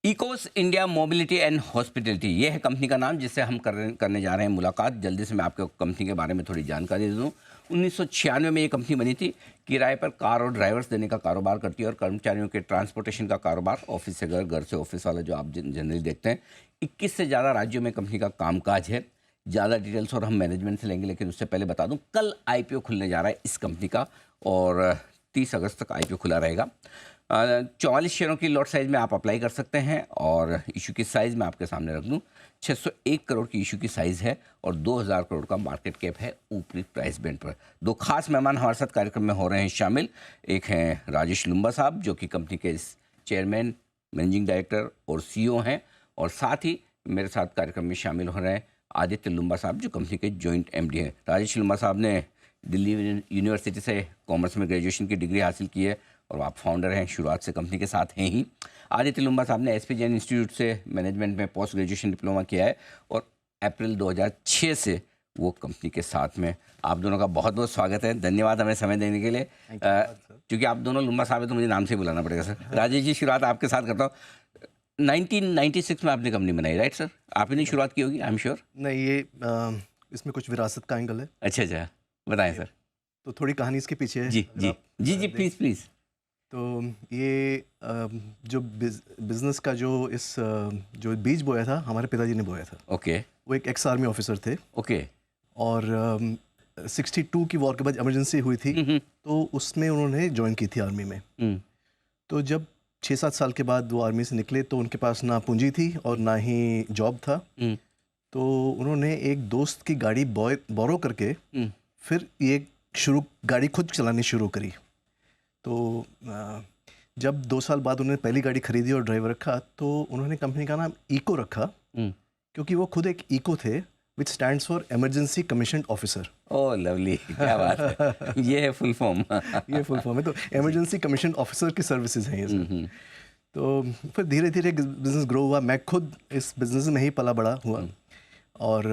Eeco India mobility and hospitality, ये है company का नाम जिससे हम करने जा रहे हैं मुलाकात। जल्दी से मैं आपको कंपनी के बारे में थोड़ी जानकारी दे दूँ। 1996 में ये कंपनी बनी थी। किराए पर कार और ड्राइवर्स देने का कारोबार करती है और कर्मचारियों के ट्रांसपोर्टेशन का कारोबार, ऑफिस से घर, घर से ऑफिस वाला जो आप जनरली देखते हैं। 21 से ज़्यादा राज्यों में कंपनी का कामकाज है। ज़्यादा डिटेल्स और हम मैनेजमेंट से लेंगे, लेकिन उससे पहले बता दूं कल आईपीओ खुलने जा रहा है इस कंपनी का और 30 अगस्त तक आईपीओ खुला रहेगा। 44 शेयरों की लॉट साइज़ में आप अप्लाई कर सकते हैं और इशू की साइज़ मैं आपके सामने रख दूं। 601 करोड़ की इशू की साइज़ है और 2000 करोड़ का मार्केट कैप है ऊपरी प्राइस बैंड पर। दो खास मेहमान हमारे साथ कार्यक्रम में हो रहे हैं शामिल। एक हैं राजेश लुम्बा साहब जो कि कंपनी के चेयरमैन, मैनेजिंग डायरेक्टर और सीईओ हैं, और साथ ही मेरे साथ कार्यक्रम में शामिल हो रहे हैं आदित्य लुम्बा साहब जो कंपनी के जॉइंट एमडी हैं। राजेश लुम्बा साहब ने दिल्ली यूनिवर्सिटी से कॉमर्स में ग्रेजुएशन की डिग्री हासिल की है और आप फाउंडर हैं, शुरुआत से कंपनी के साथ हैं ही। आदित्य लुम्बा साहब ने एसपी जैन इंस्टीट्यूट से मैनेजमेंट में पोस्ट ग्रेजुएशन डिप्लोमा किया है और अप्रैल 2006 से वो कंपनी के साथ में। आप दोनों का बहुत बहुत स्वागत है, धन्यवाद हमें समय देने के लिए। क्योंकि आप दोनों लुम्बा साहब है तो मुझे नाम से बुलाना पड़ेगा सर। राजेश जी, शुरुआत आपके साथ करता हूँ। 1996 में आपने कंपनी बनाई, राइट सर? आप ही ने शुरुआत की होगी, आई एम श्योर। नहीं, ये इसमें कुछ विरासत का एंगल है। अच्छा, बताएं सर। तो थोड़ी कहानी इसके पीछे है। जी प्लीज़। तो ये जो बिजनेस का जो बीज बोया था, हमारे पिताजी ने बोया था। ओके। वो एक एक्स आर्मी ऑफिसर थे। ओके। और 62 की वॉर के बाद इमरजेंसी हुई थी तो उसमें उन्होंने ज्वाइन की थी आर्मी में। तो जब 6-7 साल के बाद वो आर्मी से निकले तो उनके पास ना पूंजी थी और ना ही जॉब था। तो उन्होंने एक दोस्त की गाड़ी बोरो करके फिर ये गाड़ी खुद चलानी शुरू करी। तो जब 2 साल बाद उन्होंने पहली गाड़ी खरीदी और ड्राइवर रखा तो उन्होंने कंपनी का नाम इको रखा, क्योंकि वो खुद एक इको थे, विच stands for emergency commission officer. Oh lovely, क्या बात है। ये है फुल फॉर्म। ये फुल फॉर्म है। तो इमरजेंसी कमीशन ऑफिसर की सर्विसेज हैं ये सब। तो फिर धीरे धीरे बिजनेस ग्रो हुआ। मैं खुद इस बिजनेस में ही पला बड़ा हुआ और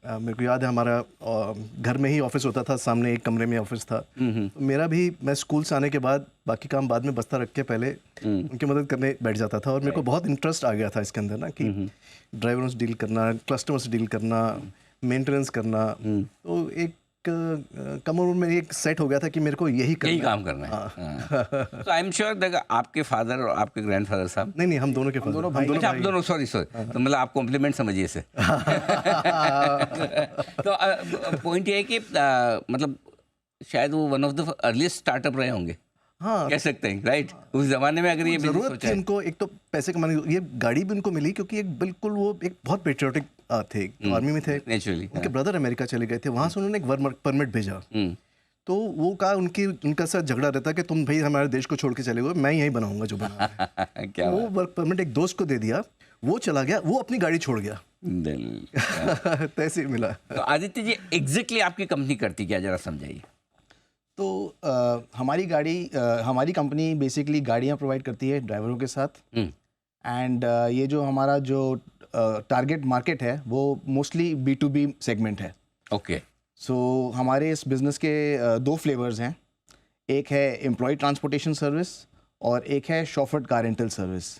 मेरे को याद है हमारा घर में ही ऑफिस होता था, सामने एक कमरे में ऑफिस था। तो मेरा भी, मैं स्कूल से आने के बाद बाकी काम बाद में बस्ता रख के पहले उनकी मदद करने बैठ जाता था और मेरे को बहुत इंटरेस्ट आ गया था इसके अंदर ना, कि ड्राइवरों से डील करना, कस्टमर से डील करना, मेंटेनेंस करना। तो एक कम उम्र में एक सेट हो गया था कि मेरे को यही काम करना है। तो आई एम श्योर आपके फादर और आपके ग्रैंडफादर साहब। नहीं, हम दोनों के फादर। आप दोनों, सॉरी। तो मतलब आप कॉम्प्लीमेंट समझिए इसे। तो पॉइंट ये है कि मतलब शायद वो one of the earliest startup रहे होंगे। हाँ, कह सकते हैं, राइट? उस जमाने में अगर ये जरूरत थी इनको, एक तो पैसे कमाने, ये गाड़ी भी उनको मिली क्योंकि एक बिल्कुल वो एक बहुत पेट्रियोटिक थे, आर्मी में थे नेचुरली। उनके ब्रदर अमेरिका चले गए थे, वहां से उन्होंने एक वर्क परमिट भेजा। तो वो कहा, उनका साथ झगड़ा रहता कि तुम भाई हमारे देश को छोड़ के चले गए, मैं यही बनाऊंगा जो बना है। क्या वो वर्क परमिट एक दोस्त को दे दिया, वो चला गया, वो अपनी गाड़ी छोड़ गया। तैसे मिला। तो आदित्य जी, एग्जैक्टली आपकी कंपनी करती क्या, जरा समझाइए। तो हमारी कंपनी बेसिकली गाड़ियाँ प्रोवाइड करती है ड्राइवरों के साथ। एंड ये जो हमारा जो टारगेट मार्केट है वो मोस्टली B2B सेगमेंट है। ओके। सो हमारे इस बिज़नेस के 2 फ्लेवर्स हैं। एक है एम्प्लॉय ट्रांसपोर्टेशन सर्विस और एक है शॉफर्ड कार रेंटल सर्विस।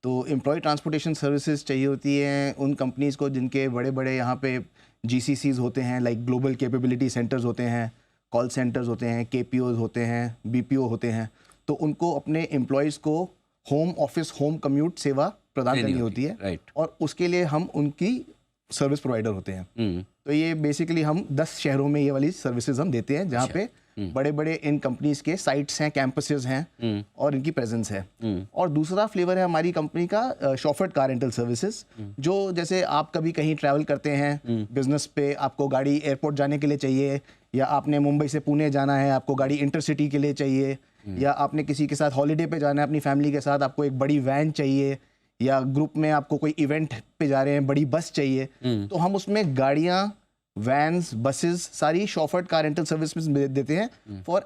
तो एम्प्लॉय ट्रांसपोर्टेशन सर्विसेज चाहिए होती हैं उन कंपनीज़ को जिनके बड़े बड़े यहाँ पे GCCs होते हैं, लाइक ग्लोबल कैपेबिलिटी सेंटर्स होते हैं, कॉल सेंटर्स होते हैं, KPOs होते हैं, BPO होते हैं। तो उनको अपने एम्प्लॉयज़ को होम ऑफिस, होम कम्यूट सेवा प्रदान करनी होती है, राइट। और उसके लिए हम उनकी सर्विस प्रोवाइडर होते हैं। तो ये बेसिकली हम 10 शहरों में ये वाली सर्विसेज हम देते हैं, जहाँ पे बड़े बड़े इन कंपनीज के साइट्स हैं, कैंपसेस हैं और इनकी प्रेजेंस है। और दूसरा फ्लेवर है हमारी कंपनी का शॉफर्ड कार रेंटल सर्विसेज, जो जैसे आप कभी कहीं ट्रैवल करते हैं बिजनेस पे, आपको गाड़ी एयरपोर्ट जाने के लिए चाहिए, या आपने मुंबई से पुणे जाना है, आपको गाड़ी इंटरसिटी के लिए चाहिए, या आपने किसी के साथ हॉलीडे पे जाना है अपनी फैमिली के साथ, आपको एक बड़ी वैन चाहिए, या ग्रुप में आपको कोई इवेंट पे जा रहे हैं, बड़ी बस चाहिए, तो हम उसमें गाड़ियाँ, वैन्स, बसेस सारी शॉफर्ड कार रेंटल सर्विस में देते हैं for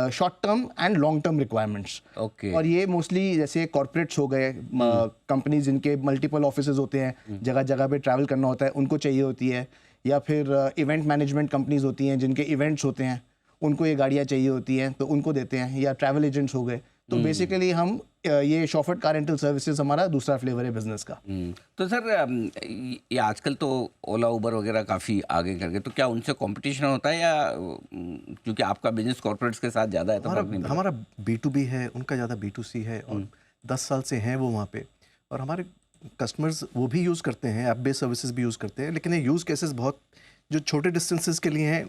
short term and long term requirements. और ये मोस्टली जैसे कॉर्पोरेट्स हो गए, कंपनीज जिनके मल्टीपल ऑफिसेज होते हैं, जगह जगह पे ट्रैवल करना होता है, उनको चाहिए होती है। या फिर इवेंट मैनेजमेंट कंपनीज होती हैं जिनके इवेंट्स होते हैं, उनको ये गाड़ियाँ चाहिए होती हैं तो उनको देते हैं। या ट्रैवल एजेंट्स हो गए, तो बेसिकली हम ये शॉफर्ड कार रेंटल सर्विसेज हमारा दूसरा फ्लेवर है बिजनेस का। तो सर ये आजकल तो ओला उबर वगैरह काफ़ी आगे कर गए, तो क्या उनसे कंपटीशन होता है या क्योंकि आपका बिजनेस कॉर्पोरेट्स के साथ ज़्यादा है तो फर्क नहीं पड़ता? हमारा B2B है, उनका ज़्यादा B2C है और 10 साल से हैं वो वहाँ पे, और हमारे कस्टमर्स वो भी यूज़ करते हैं, ऐप बेस्ड सर्विसेज भी यूज़ करते हैं, लेकिन ये यूज़ केसेस बहुत जो छोटे डिस्टेंसेस के लिए हैं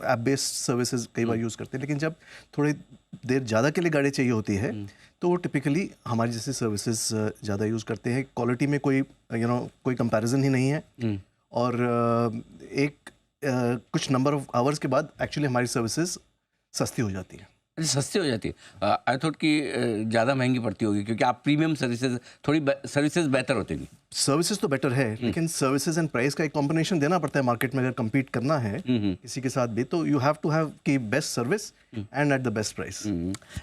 ऐप बेस्ड सर्विसेज कई बार यूज़ करते हैं, लेकिन जब थोड़ी देर ज़्यादा के लिए गाड़ी चाहिए होती है तो वो टिपिकली हमारी जैसे सर्विसेज ज़्यादा यूज़ करते हैं। क्वालिटी में कोई कोई कंपैरिजन ही नहीं है, और कुछ नंबर ऑफ आवर्स के बाद एक्चुअली हमारी सर्विसेज सस्ती हो जाती है। सस्ती हो जाती है। आई थॉट कि ज़्यादा महंगी पड़ती होगी क्योंकि आप प्रीमियम सर्विसेज थोड़ी सर्विसेज बेहतर होती होगी। सर्विसेज तो बेटर है, लेकिन सर्विसेज एंड प्राइस का एक कॉम्बिनेशन देना पड़ता है मार्केट में अगर compete करना है किसी के साथ भी, तो यू हैव टू हैव की best service and at the best price.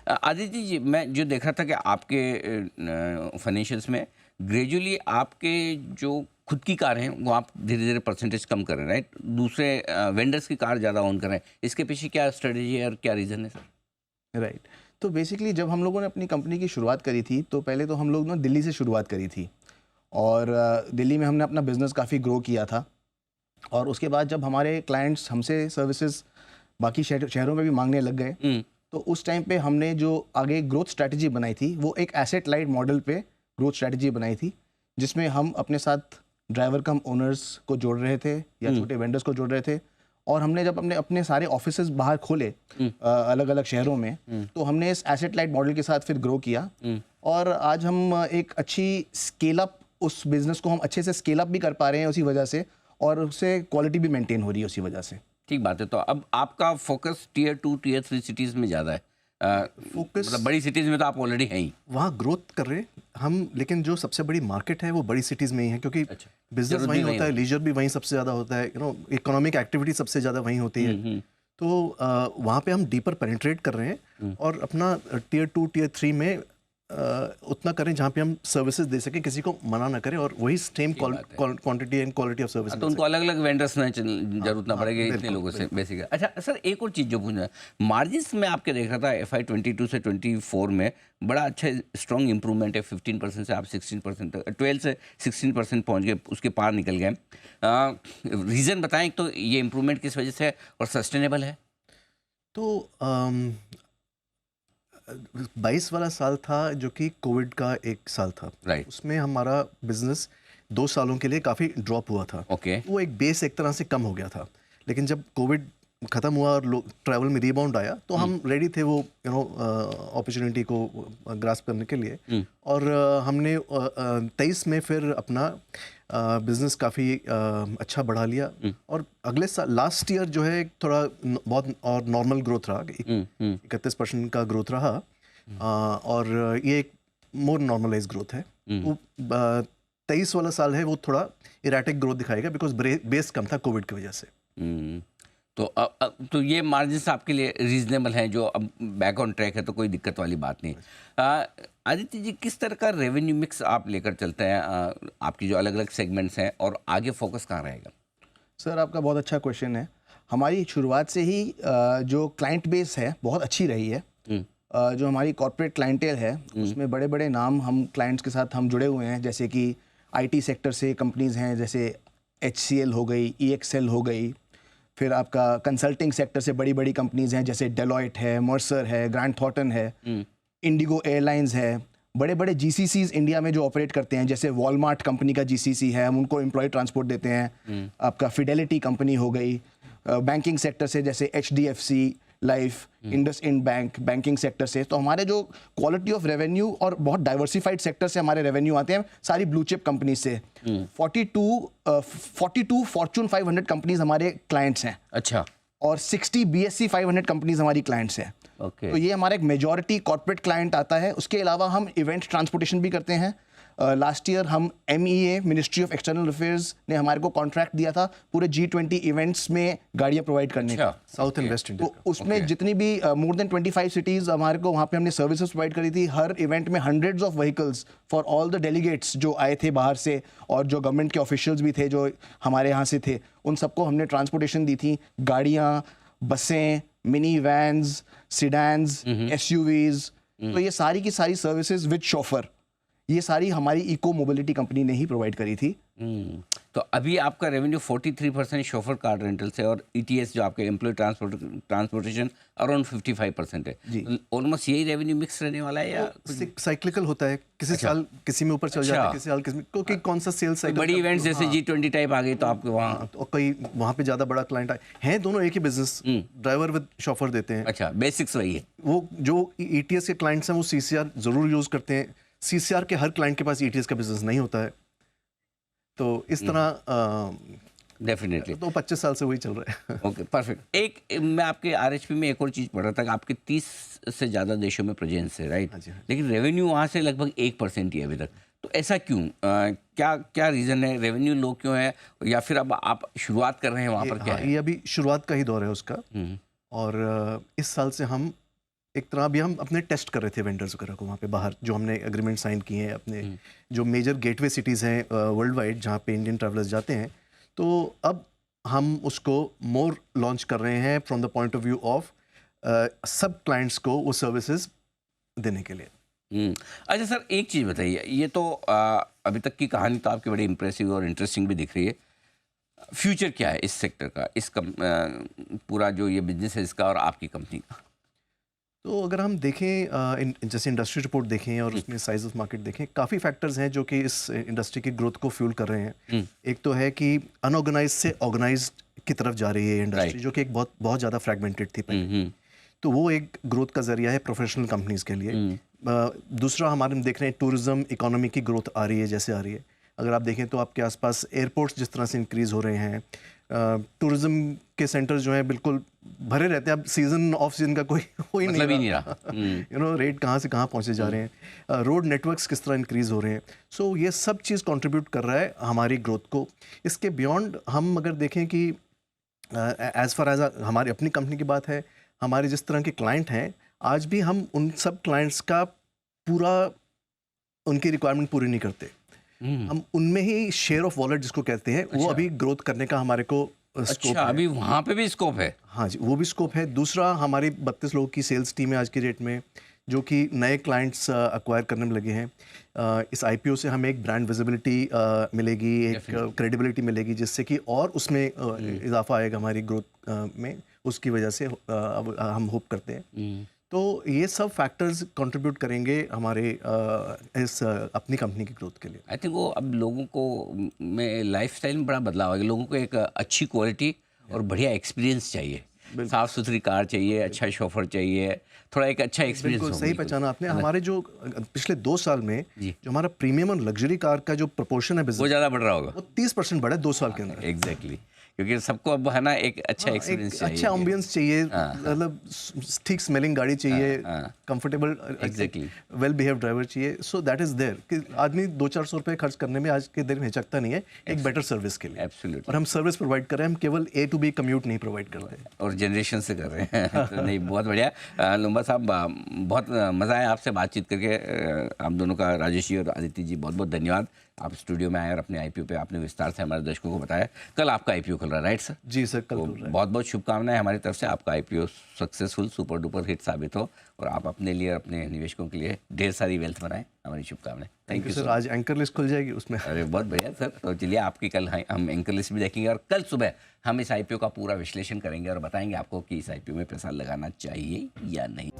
Aditya ji, मैं जो देख रहा था कि आपके फाइनेंशियल्स में ग्रेजुअली आपके जो खुद की कार हैं वो आप धीरे धीरे परसेंटेज कम कर रहे हैं, राइट? दूसरे वेंडर्स की कार ज़्यादा ओन कर रहे हैं, इसके पीछे क्या स्ट्रेटेजी है और क्या रीज़न है सर? राइट। तो बेसिकली जब हम लोगों ने अपनी कंपनी की शुरुआत करी थी तो पहले तो हम लोग ना दिल्ली से शुरुआत करी थी, और दिल्ली में हमने अपना बिज़नेस काफ़ी ग्रो किया था, और उसके बाद जब हमारे क्लाइंट्स हमसे सर्विसेज बाकी शहरों में भी मांगने लग गए तो उस टाइम पे हमने जो आगे ग्रोथ स्ट्रैटेजी बनाई थी वो एक एसेट लाइट मॉडल पे ग्रोथ स्ट्रैटेजी बनाई थी, जिसमें हम अपने साथ ड्राइवर कम ओनर्स को जोड़ रहे थे या छोटे वेंडर्स को जोड़ रहे थे, और हमने जब अपने सारे ऑफिसेज बाहर खोले अलग अलग शहरों में तो हमने इस एसेट लाइट मॉडल के साथ फिर ग्रो किया, और आज हम एक अच्छी स्केल अप उस बिजनेस को हम अच्छे से स्केल अप भी कर पा रहे हैं उसी वजह से, और उससे क्वालिटी भी मेंटेन हो रही है उसी वजह से। ठीक बात है। तो अब आपका फोकस टीयर 2 टीयर 3 सिटीज़ में ज़्यादा है। फोकस मतलब बड़ी सिटीज़ में तो आप ऑलरेडी हैं ही। वहाँ ग्रोथ कर रहे हैं हम, लेकिन जो सबसे बड़ी मार्केट है वो बड़ी सिटीज़ में ही है, क्योंकि बिजनेस जरूरत वहीं भी होता है, लीजर भी वहीं सबसे ज़्यादा होता है, इकोनॉमिक एक्टिविटी सबसे ज़्यादा वहीं होती है। तो वहाँ पे हम डीपर पेनिट्रेट कर रहे हैं और अपना टीयर 2 टीयर 3 में उतना करें जहाँ पे हम सर्विसेज दे सकें, किसी को मना ना करें, और वही same quantity and quality of service. तो उनको अलग अलग वेंडर्स में जरूरत ना पड़ेगी इतने लोगों से बेसिक। अच्छा सर, एक और चीज़ जो पूछना है, मार्जिन्स में आपके देख रहा था FY 22 से 24 में बड़ा अच्छा स्ट्रॉन्ग इंप्रूवमेंट है, 15% से आप 16% तक, 12 से 16% पहुँच गए, उसके पार निकल गए। रीज़न बताएं तो ये इंप्रूवमेंट किस वजह से है और सस्टेनेबल है? तो 22 वाला साल था जो कि कोविड का एक साल था, राइट। उसमें हमारा बिजनेस 2 सालों के लिए काफ़ी ड्रॉप हुआ था। ओके। वो एक बेस एक तरह से कम हो गया था, लेकिन जब कोविड ख़त्म हुआ और ट्रैवल में रिबाउंड आया तो हम रेडी थे वो अपॉर्चुनिटी को ग्रास्प करने के लिए, और हमने 23 में फिर अपना बिजनेस काफ़ी अच्छा बढ़ा लिया, और अगले साल लास्ट ईयर जो है थोड़ा बहुत और नॉर्मल ग्रोथ रहा, 31% का ग्रोथ रहा, और ये एक मोर नॉर्मलाइज ग्रोथ है। वो 23 वाला साल है वो थोड़ा इरेटिक ग्रोथ दिखाएगा बिकॉज बेस कम था कोविड की वजह से। तो ये मार्जिन्स आपके लिए रीजनेबल हैं, जो अब बैक ऑन ट्रैक है तो कोई दिक्कत वाली बात नहीं। आदित्य जी, किस तरह का रेवेन्यू मिक्स आप लेकर चलते हैं, आपकी जो अलग अलग सेगमेंट्स हैं, और आगे फोकस कहाँ रहेगा? सर, आपका बहुत अच्छा क्वेश्चन है। हमारी शुरुआत से ही जो क्लाइंट बेस है बहुत अच्छी रही है। जो हमारी कॉर्पोरेट क्लाइंटेल है उसमें बड़े बड़े नाम हम क्लाइंट्स के साथ हम जुड़े हुए हैं, जैसे कि IT सेक्टर से कंपनीज़ हैं, जैसे HCL हो गई, EXL हो गई, फिर आपका कंसल्टिंग सेक्टर से बड़ी बड़ी कंपनीज़ हैं जैसे डेलॉयट है, मर्सर है, ग्रांट थॉर्टन है, इंडिगो एयरलाइंस है, बड़े बड़े GCCs इंडिया में जो ऑपरेट करते हैं, जैसे वॉलमार्ट कंपनी का GCC है, हम उनको एम्प्लॉय ट्रांसपोर्ट देते हैं। आपका फिडेलिटी कंपनी हो गई, बैंकिंग सेक्टर से जैसे HDFC life, IndusInd bank, banking sector से। तो हमारे जो क्वालिटी ऑफ रेवेन्यू और बहुत डाइवर्सिफाइड सेक्टर से हमारे रेवेन्यू आते हैं, सारी ब्लू चिप कंपनी से। 42 फॉर्चून 500 कंपनीज हमारे क्लाइंट्स हैं। अच्छा। और 60 BSE 500 कंपनीज हमारी क्लाइंट्स हैं। ओके। तो ये हमारा एक मेजॉरिटी कॉर्पोरेट क्लाइंट आता है। उसके अलावा हम इवेंट ट्रांसपोर्टेशन भी करते हैं। लास्ट ईयर हम MEA, ministry of external affairs ने हमारे को कॉन्ट्रैक्ट दिया था पूरे G20 इवेंट्स में गाड़ियाँ प्रोवाइड करने का, साउथ एंड वेस्ट इंडिया। तो उसमें जितनी भी मोर देन 25 सिटीज़ हमारे को वहाँ पे हमने सर्विसेज प्रोवाइड करी थी। हर इवेंट में hundreds of vehicles for all the delegates जो आए थे बाहर से, और जो गवर्नमेंट के ऑफिशियल्स भी थे जो हमारे यहाँ से थे, उन सबको हमने ट्रांसपोर्टेशन दी थी। गाड़ियाँ, बसें, मिनी वैन्स, सिडान्स, एसयूवीज, तो ये सारी की सारी सर्विसेज विद शोफर, ये सारी हमारी इको मोबिलिटी कंपनी ने ही प्रोवाइड करी थी। तो अभी आपका रेवेन्यू 43% शोफर कार रेंटल से और ईटीएस जो आपके एम्प्लॉय ट्रांसपोर्टेशन अराउंड 55% है। ऑलमोस्ट यही रेवेन्यू मिक्स रहने वाला है या साइक्लिकल होता है, किसी साल किसी में ऊपर चल जाता है, किसी साल किसी में, क्योंकि कौन सा सेल्स साइकिल, बड़ी इवेंट्स जैसे G20 टाइप आ गई तो आपके वहाँ तो कई वहाँ पे ज़्यादा बड़ा क्लाइंट है, दोनों एक ही बिजनेस, ड्राइवर विद शॉफर देते हैं। अच्छा, बेसिक्स वही है। वो जो ईटीएस के क्लाइंट्स हैं वो सीसीआर ज़रूर यूज़ करते हैं। सीसीआर के हर क्लाइंट के पास ईटीएस का बिजनेस नहीं होता है, तो इस तरह डेफिनेटली तो 25 साल से वही चल रहा है। Okay, perfect. एक मैं आपके आरएचपी में एक और चीज़ पढ़ रहा था कि आपके 30 से ज़्यादा देशों में प्रेजेंस है, राइट? हाँ जी, हाँ। लेकिन रेवेन्यू वहाँ से लगभग 1% ही है अभी तक। तो ऐसा क्यों? क्या क्या रीज़न है? रेवेन्यू लो क्यों है? या फिर अब आप शुरुआत कर रहे हैं वहाँ पर, क्या है? ये अभी शुरुआत का ही दौर है उसका, और इस साल से हम एक तरह अभी हम अपने टेस्ट कर रहे थे वेंडर्स वगैरह को वहाँ पे बाहर, जो हमने एग्रीमेंट साइन किए हैं अपने जो मेजर गेटवे सिटीज़ हैं वर्ल्ड वाइड जहाँ पे इंडियन ट्रैवलर्स जाते हैं, तो अब हम उसको मोर लॉन्च कर रहे हैं from the point of view of सब क्लाइंट्स को वो सर्विसेज देने के लिए। अच्छा सर, एक चीज़ बताइए, ये तो अभी तक की कहानी तो आपकी बड़ी इंप्रेसिव और इंटरेस्टिंग भी दिख रही है। फ्यूचर क्या है इस सेक्टर का, इस पूरा जो ये बिजनेस है इसका और आपकी कंपनी का? तो अगर हम देखें जैसे इंडस्ट्री रिपोर्ट देखें और उसमें साइज ऑफ मार्केट देखें, काफ़ी फैक्टर्स हैं जो कि इस इंडस्ट्री की ग्रोथ को फ्यूल कर रहे हैं। एक तो है कि अनऑर्गेनाइज से ऑर्गेनाइज्ड की तरफ जा रही है इंडस्ट्री, जो कि एक बहुत ज़्यादा फ्रैगमेंटेड थी पहले, तो वो एक ग्रोथ का जरिया है प्रोफेशनल कंपनीज के लिए। दूसरा हमारे देख रहे हैं टूरिज्म इकोनॉमी की ग्रोथ आ रही है, जैसे आ रही है। अगर आप देखें तो आपके आसपास एयरपोर्ट्स जिस तरह से इंक्रीज़ हो रहे हैं, टूरिज्म के सेंटर्स जो हैं बिल्कुल भरे रहते हैं। अब सीजन ऑफ सीजन का कोई मतलब ही नहीं रहा। यू नो रेट कहाँ से कहाँ पहुँचे जा रहे हैं, रोड नेटवर्क्स किस तरह इंक्रीज़ हो रहे हैं। सो ये सब चीज़ कंट्रीब्यूट कर रहा है हमारी ग्रोथ को। इसके बियॉन्ड हम अगर देखें कि एज़ फार एज हमारी अपनी कंपनी की बात है, हमारे जिस तरह के क्लाइंट हैं, आज भी हम उन सब क्लाइंट्स का पूरा उनकी रिक्वायरमेंट पूरी नहीं करते। हम उनमें ही शेयर ऑफ वॉलेट जिसको कहते हैं, वो अभी ग्रोथ करने का हमारे को स्कोप है। अभी वहाँ पे भी स्कोप है? हाँ जी, वो भी स्कोप है। दूसरा, हमारी 32 लोगों की सेल्स टीम है आज की डेट में, जो कि नए क्लाइंट्स एक्वायर करने में लगे हैं। इस आईपीओ से हमें एक ब्रांड विजिबिलिटी मिलेगी, एक क्रेडिबिलिटी मिलेगी, जिससे कि और उसमें इजाफा आएगा हमारी ग्रोथ में। उसकी वजह से अब हम होप करते हैं। तो ये सब फैक्टर्स कंट्रीब्यूट करेंगे हमारे इस अपनी कंपनी की ग्रोथ के लिए। आई थिंक वो अब लोगों को में लाइफस्टाइल में बड़ा बदलाव आएगा। लोगों को एक अच्छी क्वालिटी और बढ़िया एक्सपीरियंस चाहिए, साफ़ सुथरी कार चाहिए, अच्छा शोफर चाहिए, थोड़ा एक अच्छा एक्सपीरियंस। बिल्कुल सही पहचाना आपने। हमारे जो पिछले 2 साल में जो हमारा प्रीमियम और लग्जरी कार का जो प्रोपोर्शन है वो ज़्यादा बढ़ रहा होगा, वो 30% बढ़ा है 2 साल के अंदर। एग्जैक्टली, क्योंकि सबको अब है ना एक अच्छा एक्सपीरियंस चाहिए, अच्छा एम्बियंस चाहिए, मतलब ठीक स्मेलिंग गाड़ी चाहिए, comfortable, exactly well behave driver चाहिए। सो दैट इज देयर कि आदमी 200-400 रुपये खर्च करने में आज के दिन हिचकता नहीं है एक बेटर सर्विस के लिए। एब्सोल्युटली। और हम सर्विस प्रोवाइड कर रहे हैं, हम केवल A to B कम्यूट नहीं प्रोवाइड करते हैं, और जनरेशन से कर रहे हैं। तो नहीं, बहुत बढ़िया लुम्बा साहब, बहुत मज़ा आया आपसे बातचीत करके। आप दोनों का, राजेश जी और आदित्य जी, बहुत बहुत धन्यवाद। आप स्टूडियो में आए और अपने आईपीओ पे आपने विस्तार से हमारे दर्शकों को बताया। कल आपका आईपीओ खुल रहा है, राइट सर? जी सर, कल खुल रहा है। बहुत बहुत शुभकामनाएं हमारी तरफ से। आपका IPO successful, super duper hit साबित हो और आप अपने लिए और अपने निवेशकों के लिए ढेर सारी वेल्थ बनाएं। हमारी शुभकामनाएं। Thank you sir. आज एंकर लिस्ट खुल जाएगी उसमें। अरे बहुत बढ़िया सर। तो चलिए, आपकी कल हम एंकर लिस्ट भी देखेंगे और कल सुबह हम इस आईपीओ का पूरा विश्लेषण करेंगे और बताएंगे आपको कि इस आईपीओ में पैसा लगाना चाहिए या नहीं।